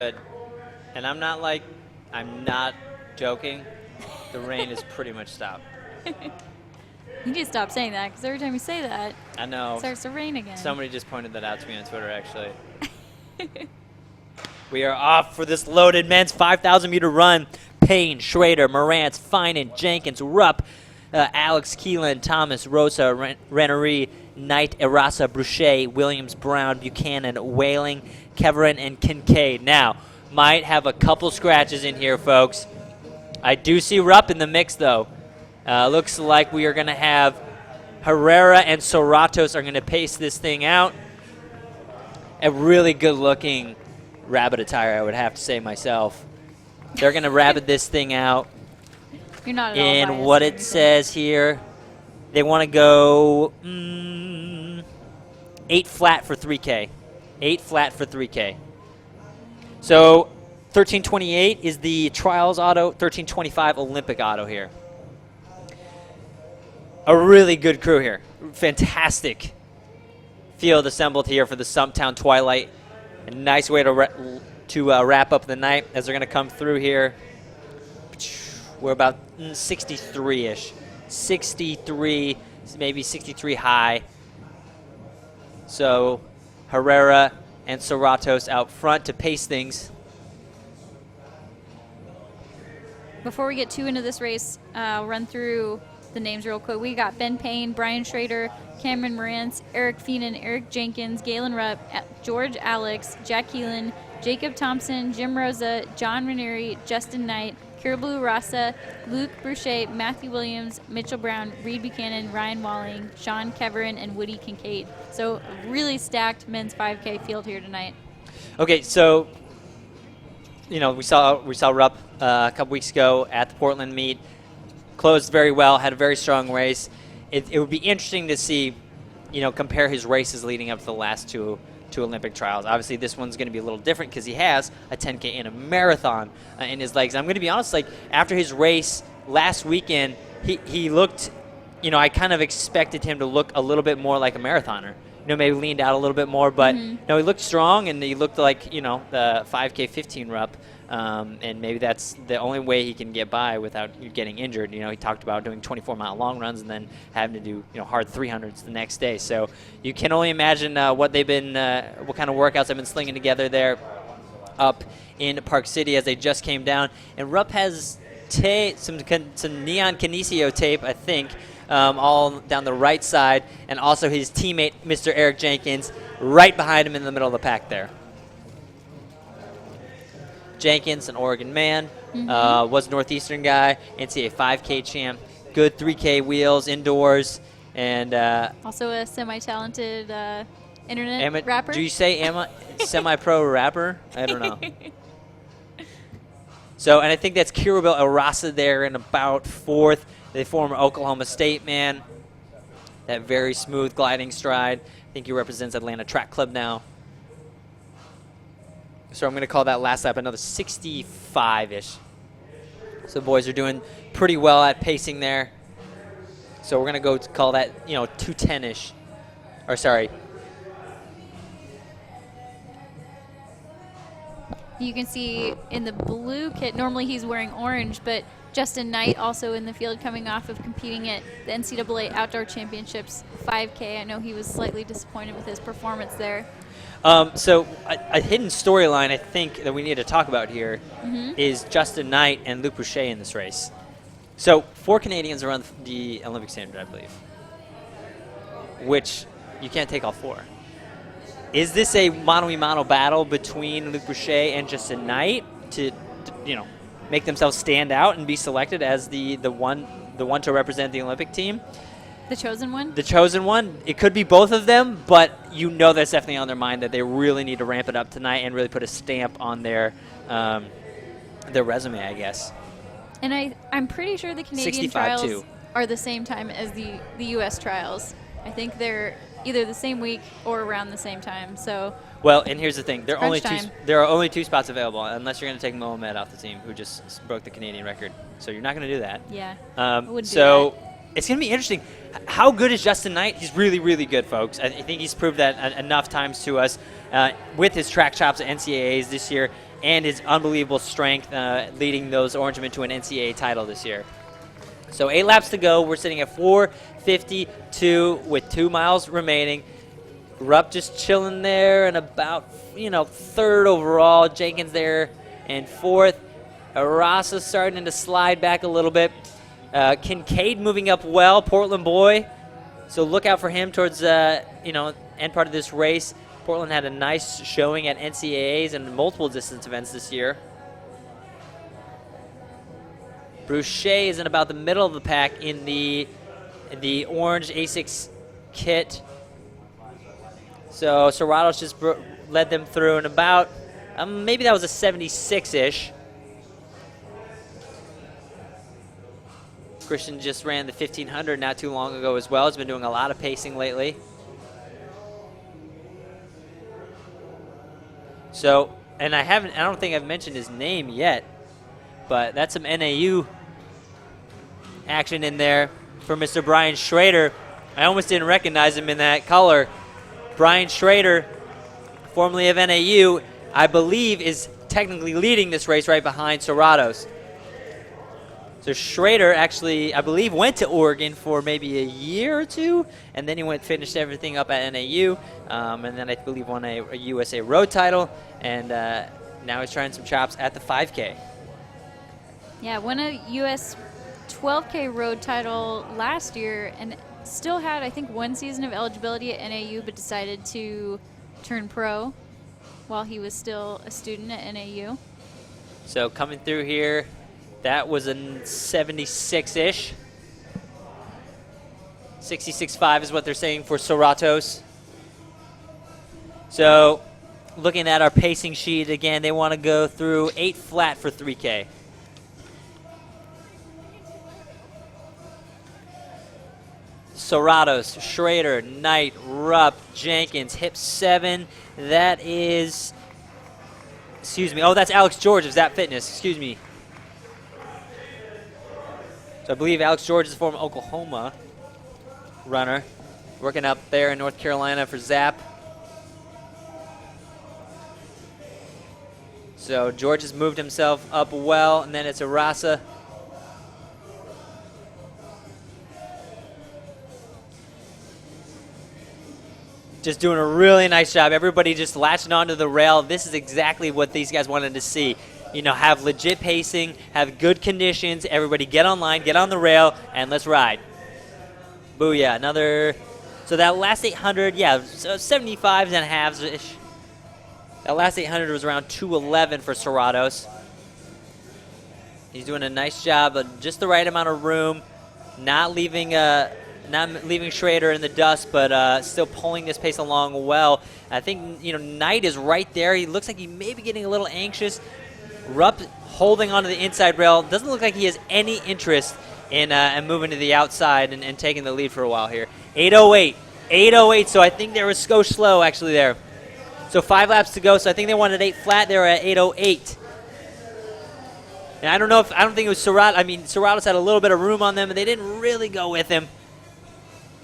good. And I'm not joking. The rain has pretty much stopped. You need to stop saying that, because every time you say that, I know. it starts to rain again. Somebody just pointed that out to me on Twitter, actually. We are off for this loaded men's 5,000-meter run. Payne, Schrader, Morantz, Finan, Jenkins, Rupp, Alex Keelan, Thomas, Rosa, Rennery, Knight, Erasa, Bruchet, Williams, Brown, Buchanan, Whaling, Keverin, and Kincaid. Now, might have a couple scratches in here, folks. I do see Rupp in the mix, though. Looks like we are going to have Herrera and Soratos are going to pace this thing out. A really good-looking rabbit attire, I would have to say myself. They're going to rabbit this thing out. You're not at all And biased what or it anything. says here, they want to go 8 flat for 3K. 8 flat for 3K. So 1328 is the trials auto, 1325 Olympic auto here. A really good crew here. Fantastic field assembled here for the Stumptown Twilight. A nice way to wrap up the night as they're going to come through here. We're about 63-ish. 63, maybe 63 high. So Herrera and Soratos out front to pace things. Before we get too into this race, I'll run through the names real quick. We got Ben Payne, Brian Schrader, Cameron Morantz, Eric Finan, Eric Jenkins, Galen Rupp, George Alex, Jack Keelan, Jacob Thompson, Jim Rosa, John Ranieri, Justyn Knight, Kiribu Rasa, Luke Bruchet, Matthew Williams, Mitchell Brown, Reed Buchanan, Ryan Walling, Sean Keverin, and Woody Kincaid. So a really stacked men's 5K field here tonight. Okay, so we saw Rupp a couple weeks ago at the Portland meet. Closed very well, had a very strong race. It would be interesting to see, compare his races leading up to the last two Olympic trials. Obviously, this one's going to be a little different because he has a 10K and a marathon in his legs. I'm going to be honest, after his race last weekend, he looked, I kind of expected him to look a little bit more like a marathoner. Maybe leaned out a little bit more, but no, he looked strong and he looked like, the 5K 15 Rupp. And maybe that's the only way he can get by without getting injured. He talked about doing 24-mile long runs and then having to do hard 300s the next day. So you can only imagine what kind of workouts they've been slinging together there up in Park City as they just came down. And Rupp has some neon kinesio tape, I think, all down the right side, and also his teammate, Mr. Eric Jenkins, right behind him in the middle of the pack there. Jenkins, an Oregon man, was a Northeastern guy, NCAA 5K champ, good 3K wheels indoors, and Also a semi-talented internet rapper. Do you say semi-pro rapper? I don't know. So, and I think that's Kiribu Erasa there in about fourth. The former Oklahoma State man, that very smooth gliding stride. I think he represents Atlanta Track Club now. So I'm going to call that last lap another 65-ish. So the boys are doing pretty well at pacing there. So we're going to go call that, 210-ish. Or sorry. You can see in the blue kit, normally he's wearing orange, but Justyn Knight also in the field coming off of competing at the NCAA Outdoor Championships 5K. I know he was slightly disappointed with his performance there. So a hidden storyline I think that we need to talk about here is Justyn Knight and Luke Boucher in this race. So 4 Canadians are on the Olympic standard, I believe, which you can't take all 4. Is this a mano-a-mano battle between Luke Boucher and Justyn Knight to make themselves stand out and be selected as the one to represent the Olympic team? The chosen one? The chosen one. It could be both of them, but that's definitely on their mind that they really need to ramp it up tonight and really put a stamp on their resume, I guess. And I'm pretty sure the Canadian 65 trials too. are the same time as the U.S. trials. I think they're either the same week or around the same time. So. Well, and here's the thing: there are only 2 spots available, unless you're going to take Mohamed off the team, who just broke the Canadian record. So you're not going to do that. Yeah. I wouldn't do that. It's going to be interesting. How good is Justyn Knight? He's really, really good, folks. I think he's proved that enough times to us with his track chops at NCAAs this year. and his unbelievable strength leading those Orangemen to an NCAA title this year. So 8 laps to go. We're sitting at 4:52 with 2 miles remaining. Rupp just chilling there and about, third overall. Jenkins there in fourth. Arasa starting to slide back a little bit. Kincaid moving up well, Portland boy. So look out for him towards, end part of this race. Portland had a nice showing at NCAAs and multiple distance events this year. Boucher is in about the middle of the pack in the orange A6 kit. So Serratos just led them through in about, maybe that was a 76-ish. Christian just ran the 1500 not too long ago as well. He's been doing a lot of pacing lately. So, and I don't think I've mentioned his name yet, but that's some NAU action in there for Mr. Brian Schrader. I almost didn't recognize him in that color. Brian Schrader, formerly of NAU, I believe is technically leading this race right behind Serratos. So Schrader actually, I believe, went to Oregon for maybe a year or two, and then he finished everything up at NAU, and then I believe won a USA road title, and now he's trying some chops at the 5K. Yeah, won a US 12K road title last year, and still had, I think, 1 season of eligibility at NAU, but decided to turn pro while he was still a student at NAU. So coming through here, that was a 76-ish. 66.5 is what they're saying for Serratos. So looking at our pacing sheet again, they want to go through 8 flat for 3K. Serratos, Schrader, Knight, Rupp, Jenkins, hip 7. That is, that's Alex George of Zap Fitness, excuse me. So I believe Alex George is a former Oklahoma runner, working up there in North Carolina for Zap. So George has moved himself up well, and then it's Arasa. Just doing a really nice job. Everybody just latching onto the rail. This is exactly what these guys wanted to see. Have legit pacing, have good conditions. Everybody get online, get on the rail, and let's ride. Booyah. Another. So that last 800, so 75s and halves-ish. That last 800 was around 211 for Serratos. He's doing a nice job of just the right amount of room, not leaving Schrader in the dust, but still pulling this pace along well. I think, Knight is right there. He looks like he may be getting a little anxious. Rupp holding onto the inside rail. Doesn't look like he has any interest in moving to the outside and taking the lead for a while here. 8:08, so I think they were skosh slow actually there. So 5 laps to go, so I think they wanted 8 flat. They were at 8:08. And I don't think it was Serratos. I mean, Serratos had a little bit of room on them, and they didn't really go with him.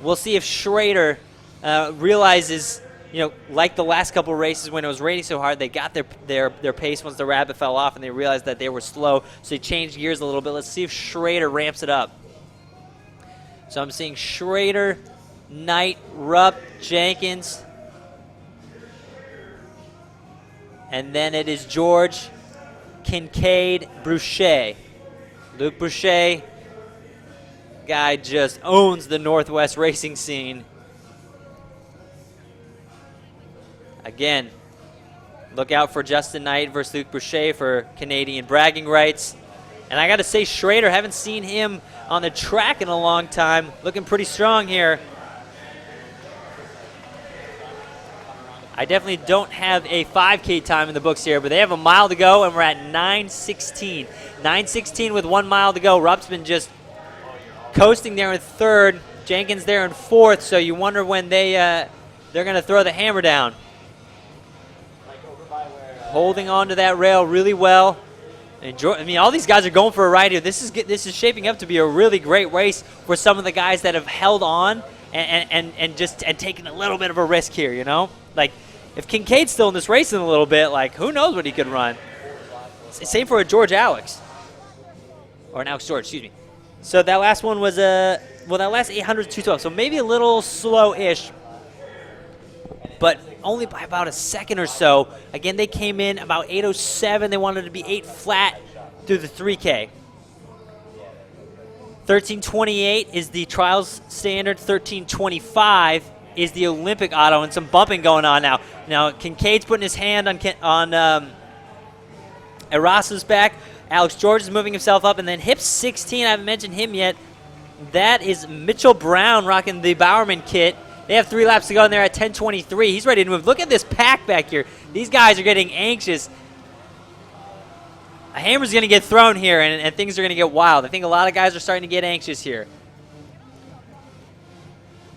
We'll see if Schrader realizes, like the last couple races when it was raining so hard, they got their pace once the rabbit fell off, and they realized that they were slow, so they changed gears a little bit. Let's see if Schrader ramps it up. So I'm seeing Schrader, Knight, Rupp, Jenkins, and then it is George, Kincaid, Boucher. Luke Boucher, guy just owns the Northwest racing scene. Again, look out for Justyn Knight versus Luke Boucher for Canadian bragging rights. And I got to say, Schrader, haven't seen him on the track in a long time. Looking pretty strong here. I definitely don't have a 5K time in the books here, but they have a mile to go, and we're at 9:16. 9:16 with 1 mile to go. Rupp's been just coasting there in third. Jenkins there in fourth, so you wonder when they're going to throw the hammer down. Holding on to that rail really well. All these guys are going for a ride here. This is shaping up to be a really great race for some of the guys that have held on and taken a little bit of a risk here, Like, if Kincaid's still in this race in a little bit, who knows what he could run. Same for a George Alex. Or an Alex George, excuse me. So that last one was that last 800 is 212. So maybe a little slow-ish, but only by about a second or so. Again, they came in about 807. They wanted to be 8 flat through the 3K. 1328 is the trials standard. 1325 is the Olympic auto, and some bumping going on now. Now, Kincaid's putting his hand on Erasa's back. Alex George is moving himself up, and then hip 16, I haven't mentioned him yet. That is Mitchell Brown rocking the Bowerman kit. They have 3 laps to go in there at 10:23. He's ready to move. Look at this pack back here. These guys are getting anxious. A hammer's going to get thrown here, and things are going to get wild. I think a lot of guys are starting to get anxious here.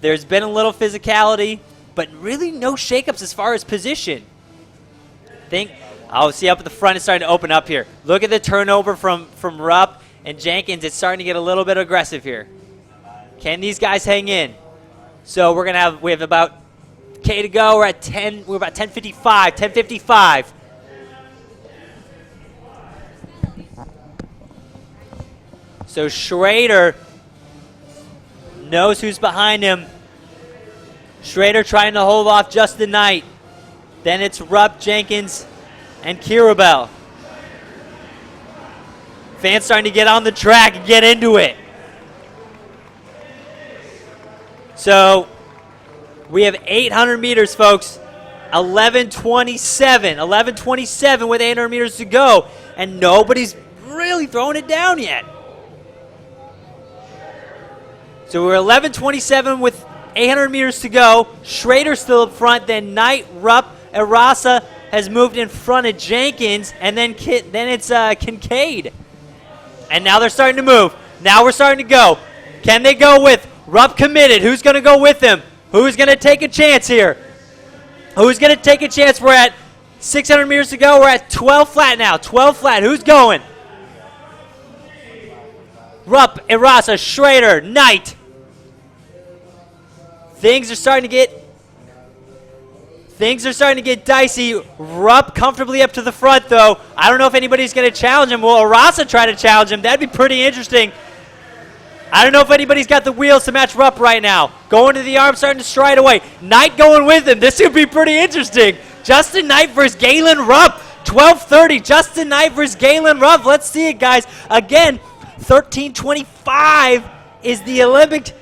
There's been a little physicality, but really no shakeups as far as position. See up at the front, it's starting to open up here. Look at the turnover from Rupp and Jenkins. It's starting to get a little bit aggressive here. Can these guys hang in? So we have about K to go. We're about 10:55. 10:55. So Schrader knows who's behind him. Schrader trying to hold off Justyn Knight. Then it's Rupp, Jenkins, and Kirabel. Fans starting to get on the track and get into it. So we have 800 meters, folks. 11:27. 11:27 with 800 meters to go. And nobody's really throwing it down yet. So we're 11:27 with 800 meters to go. Schrader still up front. Then Knight, Rupp, Erasa has moved in front of Jenkins. And then it's Kincaid. And now they're starting to move. Now we're starting to go. Can they go with Rupp committed? Who's going to go with him? Who's going to take a chance here? Who's going to take a chance? We're at 600 meters to go. We're at 12 flat now. 12 flat. Who's going? Rupp, Erasa, Schrader, Knight. Things are starting to get dicey. Rupp comfortably up to the front, though. I don't know if anybody's going to challenge him. Will Erasa try to challenge him? That'd be pretty interesting. I don't know if anybody's got the wheels to match Rupp right now. Going to the arm, starting to stride away. Knight going with him. This would be pretty interesting. Justyn Knight versus Galen Rupp. 12:30. Justyn Knight versus Galen Rupp. Let's see it, guys. Again, 13:25 is the Olympic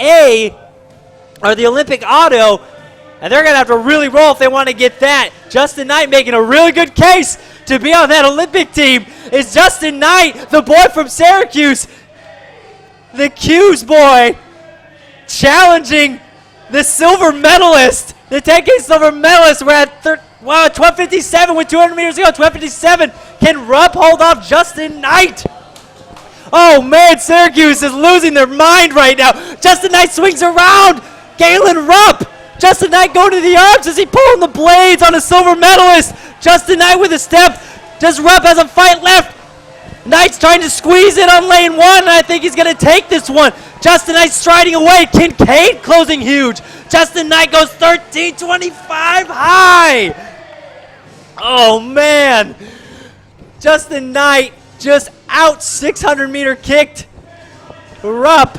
A, or the Olympic auto, and they're going to have to really roll if they want to get that. Justyn Knight making a really good case to be on that Olympic team. Is Justyn Knight, the boy from Syracuse, the Q's boy, challenging the silver medalist, the 10K silver medalist. We're at 12:57 with 200 meters to go. 12:57. Can Rupp hold off Justyn Knight? Oh, man, Syracuse is losing their mind right now. Justyn Knight swings around. Galen Rupp. Justyn Knight going to the arms. Is he pulling the blades on a silver medalist? Justyn Knight with a step. Does Rupp has a fight left? Knight's trying to squeeze it on lane 1, and I think he's going to take this one. Justyn Knight striding away. Kincaid closing huge. Justyn Knight goes 13:25 high. Oh, man. Justyn Knight just out 600-meter kicked Rupp.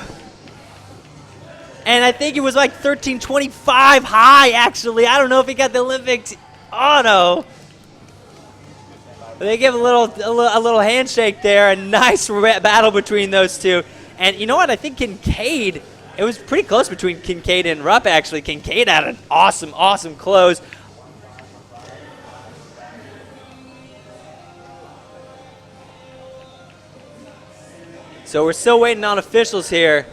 And I think it was like 13:25 high, actually. I don't know if he got the Olympics auto. They give a little handshake there. A nice battle between those two. And you know what? I think Kincaid, it was pretty close between Kincaid and Rupp, actually. Kincaid had an awesome, awesome close. So we're still waiting on officials here.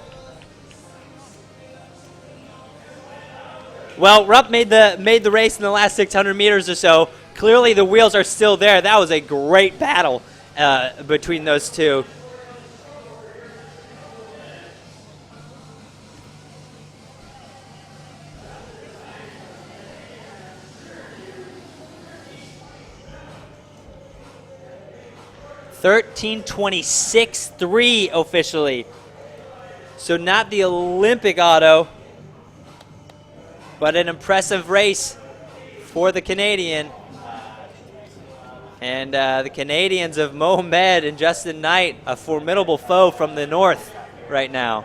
Well, Rupp made the race in the last 600 meters or so. Clearly the wheels are still there. That was a great battle between those two. $13:26.3 officially. So not the Olympic auto, but an impressive race for the Canadian. And the Canadians of Mohamed and Justyn Knight, a formidable foe from the north right now.